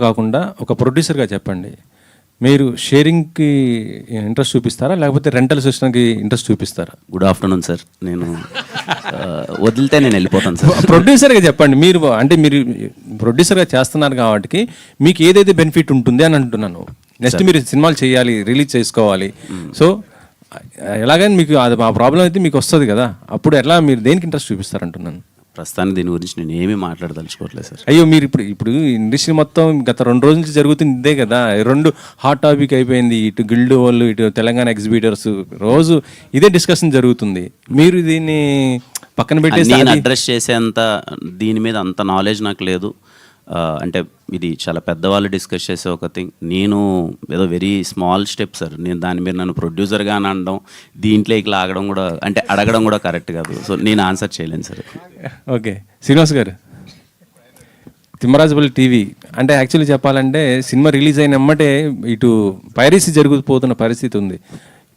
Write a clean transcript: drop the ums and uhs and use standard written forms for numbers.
కాకుండా ఒక ప్రొడ్యూసర్గా చెప్పండి, మీరు షేరింగ్కి ఇంట్రెస్ట్ చూపిస్తారా లేకపోతే రెంటల్ సిస్టమ్కి ఇంట్రెస్ట్ చూపిస్తారా? Good afternoon sir. నేను వదిలితే నేను వెళ్ళిపోతాను సార్. ప్రొడ్యూసర్గా చెప్పండి. మీరు అంటే మీరు ప్రొడ్యూసర్గా చేస్తున్నారు కాబట్టి మీకు ఏదైతే బెనిఫిట్ ఉంటుంది అని అంటున్నాను. నెక్స్ట్ మీరు సినిమాలు చేయాలి, రిలీజ్ చేసుకోవాలి. సో ఎలాగైనా మీకు అది ఆ ప్రాబ్లం అయితే మీకు వస్తుంది కదా, అప్పుడు ఎట్లా మీరు దేనికి ఇంట్రెస్ట్ చూపిస్తారంటున్నాను. ప్రస్తుతానికి దీని గురించి నేను ఏమీ మాట్లాడదలుచుకోవట్లేదు సార్. అయ్యో, మీరు ఇప్పుడు ఇండస్ట్రీ మొత్తం గత 2 రోజుల నుంచి జరుగుతుంది ఇదే కదా, 2 హాట్ టాపిక్ అయిపోయింది. ఇటు గిల్డ్ వాళ్ళు, ఇటు తెలంగాణ ఎగ్జిబిటర్స్, రోజు ఇదే డిస్కషన్ జరుగుతుంది. మీరు దీన్ని పక్కన పెట్టేసి నేను అడ్రస్ చేసేంత దీని మీద అంత నాలెడ్జ్ నాకు లేదు. అంటే ఇది చాలా పెద్దవాళ్ళు డిస్కస్ చేసే ఒక థింగ్. నేను ఏదో వెరీ స్మాల్ స్టెప్ సార్. నేను దాని మీద నన్ను ప్రొడ్యూసర్గా అనడం, దీంట్లోకి లాగడం కూడా, అంటే అడగడం కూడా కరెక్ట్ కాదు. సో నేను ఆన్సర్ చేయలేను సార్. ఓకే, శ్రీనివాస్ గారు, తిమ్మరాజుపల్లి టీవీ అంటే యాక్చువల్లీ చెప్పాలంటే సినిమా రిలీజ్ అయిన ఎమ్మటే ఇటు పైరసీ జరిగిపోతున్న పరిస్థితి ఉంది.